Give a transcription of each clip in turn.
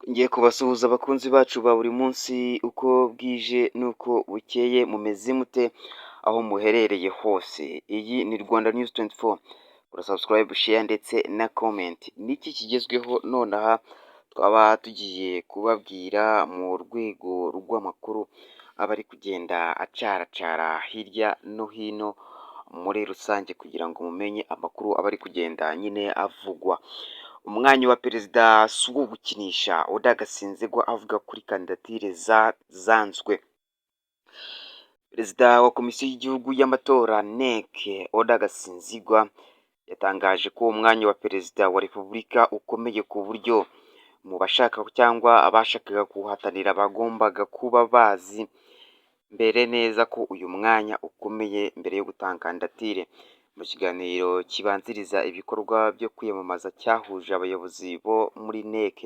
Ngiye kubasuhuza abakunzi bacu ba buri munsi uko bwije n'uko bukeye, mumeze mute aho muherereye hose. Iyi ni Rwanda News 24, kora subscribe, share ndetse na comment. Niki kigezweho nonaha twaba tugiye kubabwira mu rwego rw'amakuru aba ari kugenda acaracara hirya no hino muri rusange, kugira ngo mumenye amakuru aba ari kugenda nyine avugwa. Umwanya wa perezida si uwo gukinisha, Oda Gasinzigwa avuga kuri kandidatire zanzwe. Perezida wa komisiyo y'igihugu y'amatora NEC, Oda Gasinzigwa, yatangaje ko umwanya wa perezida wa repubulika ukomeye, ku buryo mu bashaka cyangwa abashakaga kuhatanira bagombaga kuba bazi mbere neza ko uyu mwanya ukomeye mbere yo gutanga kandidatire. Mu kiganiro kibanziriza ibikorwa byo kwiyamamaza cyahuje abayobozi bo muri NEC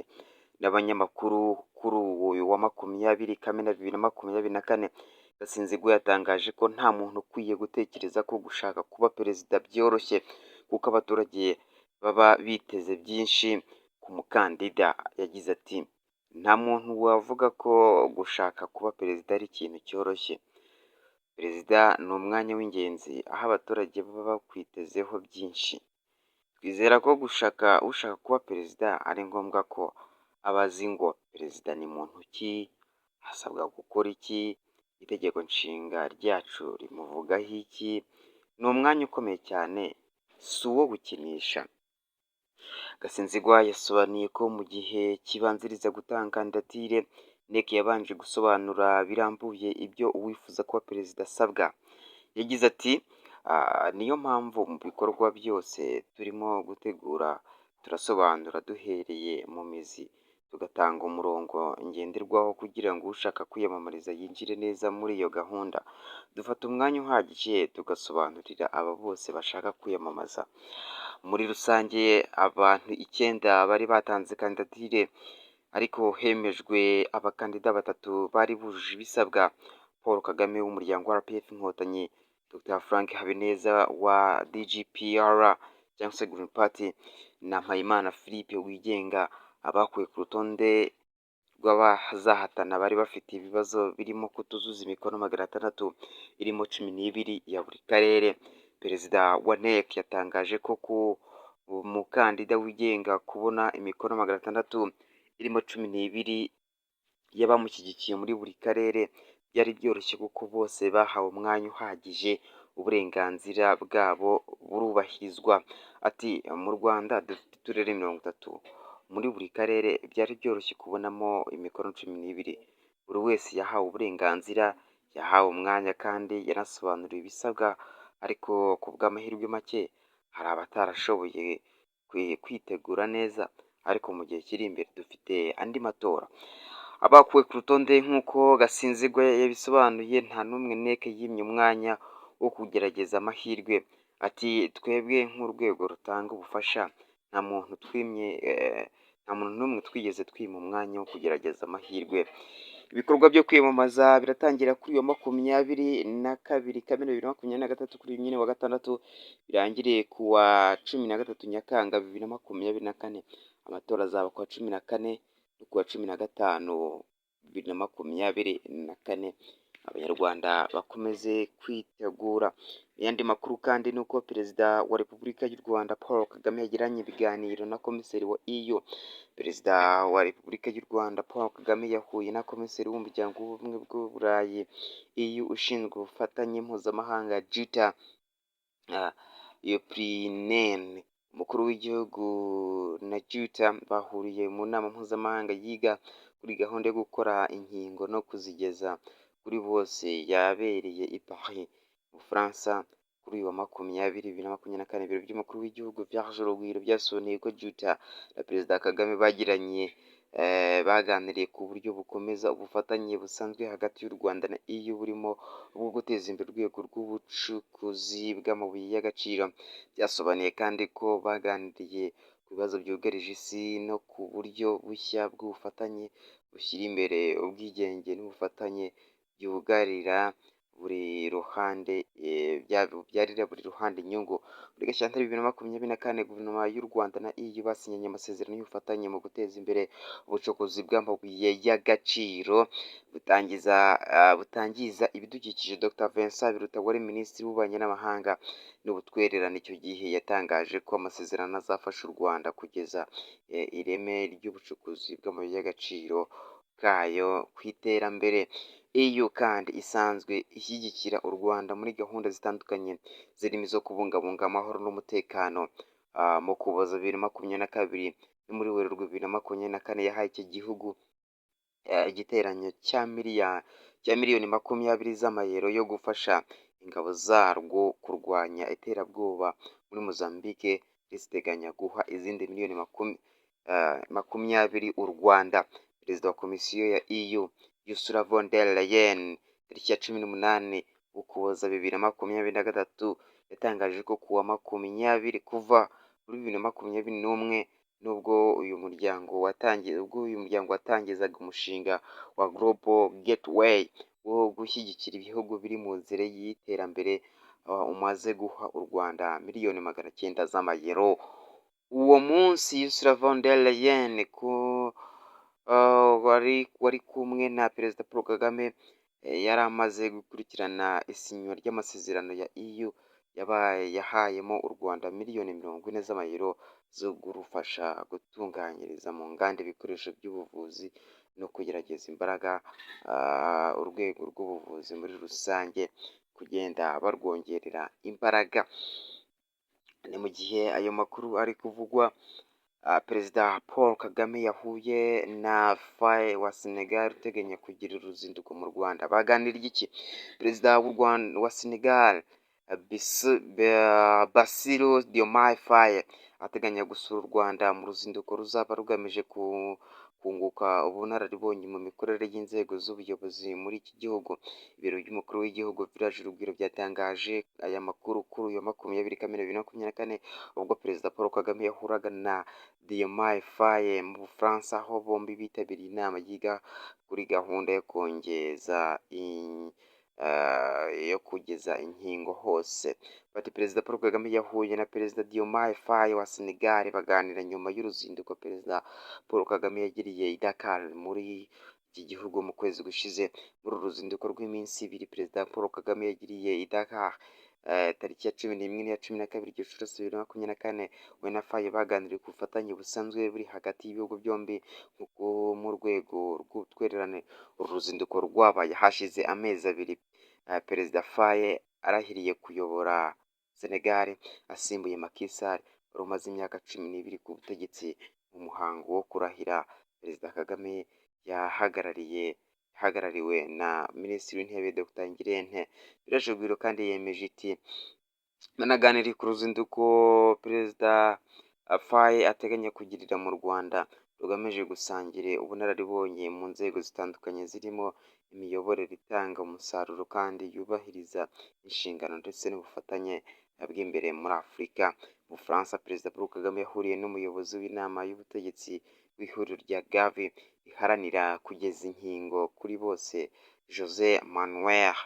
n'abanyamakuru kuri uyu wa 20 Kamena 2024, Gasinzigwa yatangaje ko nta muntu ukwiye gutekereza ko gushaka kuba perezida byoroshye, kuko abaturage baba biteze byinshi ku mukandida. Yagize ati nta muntu wavuga ko gushaka kuba perezida ari ikintu cyoroshye. Perezida ni umwanya w'ingenzi aho abaturage baba bakwitezeho byinshi. Twizera ko ushaka kuba perezida ari ngombwa ko aba azi ngo perezida ni muntu ki, asabwa gukora iki, itegeko nshinga ryacu rimuvugaho iki. Ni umwanya ukomeye cyane, si uwo gukinisha. Gasinzigwa yasobanuye ko mu gihe kibanziriza gutanga kandidatire, NEC yabanje gusobanura birambuye ibyo uwifuza kuba perezida asabwa. Yagize ati niyo mpamvu mu bikorwa byose turimo gutegura turasobanura duhereye mu mizi, tugatanga umurongo ngenderwaho kugira ngo ushaka kwiyamamariza yinjire neza muri iyo gahunda. Dufata umwanya uhagije tugasobanurira aba bose bashaka kwiyamamaza. Muri rusange abantu 9 bari batanze kandidatire, ariko hemejwe abakandida 3 bari bujuje ibisabwa: Paul Kagame w'umuryango wa RPF Inkotanyi, Dr Frank Habineza wa DGPR cyangwa se Green Party, na Mpayimana Philippe wigenga. Abakuwe ku rutonde rw'abazahatana bari bafite ibibazo birimo kutuzuza imikono 600 irimo 12 ya buri karere. Perezida wa NEC yatangaje ko ku umukandida wigenga kubona imikono 600 irimo 12 y'abamushyigikiye muri buri karere byari byoroshye, kuko bose bahawe umwanya uhagije, uburenganzira bwabo burubahirizwa. Ati mu Rwanda dufite uturere 30, muri buri karere byari byoroshye kubonamo imikono 12. Buri wese yahawe uburenganzira, yahawe umwanya kandi yanasobanuriwe ibisabwa, ariko ku bw'amahirwe make hari abatarashoboye kwitegura neza, ariko mu gihe kiri imbere dufite andi matora. Abakuwe ku rutonde nk'uko Gasinzigwa yabisobanuye, nta n'umwe NEC yimye umwanya wo kugerageza amahirwe. Ati twebwe nk'urwego rutanga ubufasha, nta muntu n'umwe twigeze twima umwanya wo kugerageza amahirwe. Ibikorwa byo kwiyamamaza biratangira kuri uyu wa 22 Kamena 2023 kuri uyu nyine wa gatandatu, birangiriye ku wa 13 Nyakanga 2024. Amatora azaba ku wa 14 no ku wa 15 2024. Abanyarwanda bakomeze kwitegura. Yandi makuru kandi ni uko perezida wa Repubulika y'u Rwanda Paul Kagame yagiranye ibiganiro na komiseri wa EU. Perezida wa Repubulika y'u Rwanda Paul Kagame yahuye na komiseri w'umuryango w'ubumwe bw'Uburayi EU ushinzwe ubufatanye mpuzamahanga Jutta Urpilainen. Umukuru w'igihugu na Jutta bahuriye mu nama mpuzamahanga yiga kuri gahunda yo gukora inkingo no kuzigeza kuri bose yabereye i Paris mu Bufaransa kuri uyu wa 20/2024. Ibiro by'umukuru w'igihugu byaje urugwiro byasobanuye ko Jutta na Perezida Kagame baganiriye ku buryo bukomeza ubufatanye busanzwe hagati y'u Rwanda na EU, burimo ubwo guteza imbere urwego rw'ubucukuzi bw'amabuye y'agaciro. Byasobanuye kandi ko baganiriye ku bibazo byugarije isi no ku buryo bushya bw'ubufatanye bushyira imbere ubwigenge n'ubufatanye byugarira buri ruhande byarira buri ruhande inyungu. Muri Gashyantare 2024 Guverinoma y'u Rwanda na EU basinyanye amasezerano y'ubufatanye mu guteza imbere ubucukuzi bw'amabuye y'agaciro butangiza ibidukikije. Dr Vincent Biruta wari Minisitiri w'Ububanyi n'Amahanga n'Ubutwererane icyo gihe yatangaje ko amasezerano azafasha u Rwanda kugeza ireme ry'ubucukuzi bw'amabuye y'agaciro bwayo ku iterambere. EU kandi isanzwe ishyigikira u Rwanda muri gahunda zitandukanye zirimo izo kubungabunga amahoro n'umutekano. Mu Ukuboza 2022 no muri Werurwe 2024 yahaye iki gihugu igiteranyo cya miliyoni 20 z'amayero yo gufasha ingabo zarwo kurwanya iterabwoba muri Mozambique, riteganya guha izindi miliyoni 20 u Rwanda. Perezida wa Komisiyo ya EU Ursula von der Leyen tariki ya 18 Ukuboza 2023 yatangaje ko kuwa kuva muri 2021 ubwo uyu muryango watangizaga umushinga wa Global Gateway wo gushyigikira ibihugu biri mu nzira y'iterambere umaze guha u Rwanda miliyoni 900 z'amayero. Uwo munsi Ursula von der Leyen wari kumwe na Perezida Paul Kagame yari amaze gukurikirana isinywa ry'amasezerano ya EU yahayemo u Rwanda miliyoni 40 z'amayero zo gurufasha gutunganyiriza mu nganda ibikoresho by'ubuvuzi no kugerageza imbaraga urwego rw'ubuvuzi muri rusange kugenda barwongerera imbaraga. Ni mu gihe ayo makuru ari kuvugwa, Perezida Paul Kagame yahuye na Faye wa Senegal uteganya kugira uruzinduko mu Rwanda. Baganira iki? Perezida wa Senegal Bassirou Diomaye Faye ateganya gusura u Rwanda mu ruzinduko ruzaba rugamije kunguka ubunararibonye mu mikorere y'inzego z'ubuyobozi muri iki gihugu. Ibiro by'umukuru w'igihugu Village Urugwiro byatangaje aya makuru kuri uyu 20 Kamena 2024 ubwo Perezida Paul Kagame yahuraga na Diomaye Faye mu Bufaransa, aho bombi bitabiriye inama yiga kuri gahunda yo kugeza inkingo hose. Perezida Paul Kagame yahuye na Perezida Diomaye Faye wa Senegal baganira nyuma y'uruzinduko Perezida Paul Kagame yagiriye i Dakar muri iki gihugu mu kwezi gushize. Muri uru ruzinduko rw'iminsi 2 Perezida Paul Kagame yagiriye i Dakar tariki ya 11 n'iya 12 Gicurasi 2024 we na Faye baganiriye ku bufatanye busanzwe buri hagati y'ibihugu byombi mu rwego rw'ubutwererane. Uru ruzinduko rwabaye hashize amezi 2 Perezida Faye arahiriye kuyobora Senegal asimbuye Macky Sall wari umaze imyaka 12 ku butegetsi. Mu muhango wo kurahira, Perezida Kagame yahagarariwe na Minisitiri w'Intebe Dr Ngirente. Birajugiro kandi yemeje iti banaganiriye ku ruzinduko Perezida Faye ateganya kugirira mu Rwanda rugamije gusangira ubunararibonye mu nzego zitandukanye zirimo imiyoborere itanga umusaruro kandi yubahiriza inshingano ndetse n'ubufatanye bw'imbere muri Afurika. Mu Bufaransa, Perezida Paul Kagame yahuriye n'umuyobozi w'inama y'ubutegetsi w'ihuriro rya Gavi riharanira kugeza inkingo kuri bose, José Manuel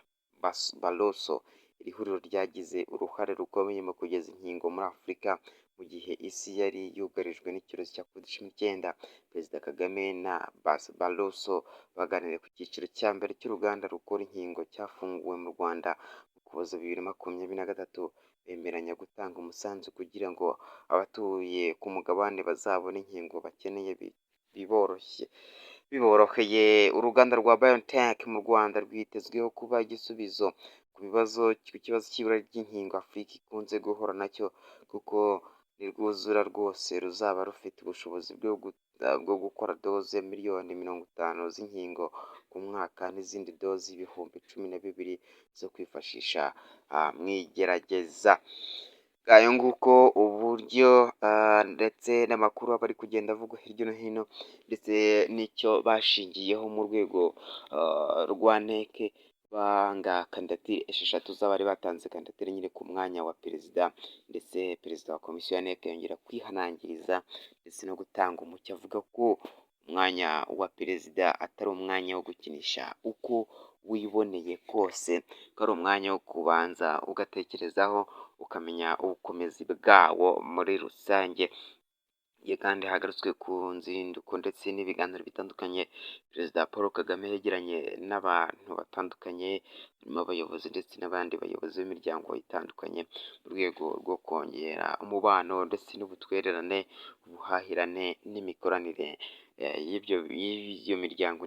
Barroso. Iri huriro ryagize uruhare rukomeye mu kugeza inkingo muri Afurika mu gihe isi yari yugarijwe n'icyorezo cya COVID-19. Perezida Kagame na Barroso baganiriye ku cyiciro cya mbere cy'uruganda rukora inkingo cyafunguwe mu Rwanda mu Ukuboza 2023. Bemeranya gutanga umusanzu kugira ngo abatuye ku mugabane bazabone inkingo bakeneye biboroheye. Uruganda rwa BioNTech mu Rwanda rwitezweho kuba igisubizo ku kibazo cy'ibura ry'inkingo Afurika ikunze guhura nacyo, kuko nirwuzura rwose ruzaba rufite ubushobozi bwo gukora doze miliyoni 50 z'inkingo ku mwaka n'izindi doze ibihumbi 12 zo kwifashisha mu igerageza. Ngayo nguko uburyo ndetse n'amakuru aba ari kugenda avugwa hirya no hino ndetse n'icyo bashingiyeho mu rwego rwa NEC banga kandidatire 6 z'abari batanze kandidatire nyine ku mwanya wa perezida, ndetse perezida wa komisiyo ya NEC yongera kwihanangiriza ndetse no gutanga umucyo avuga ko umwanya wa perezida atari umwanya wo gukinisha uko wiboneye kose, ko ari umwanya wo kubanza ugatekerezaho ukamenya ubukomezi bwawo muri rusange. Iyo kandi hagarutswe ku nzinduko ndetse n'ibiganiro bitandukanye Perezida Paul Kagame yagiranye n'abantu batandukanye, harimo abayobozi ndetse n'abandi bayobozi b'imiryango itandukanye, mu rwego rwo kongera umubano ndetse n'ubutwererane, ubuhahirane n'imikoranire y'iyo miryango.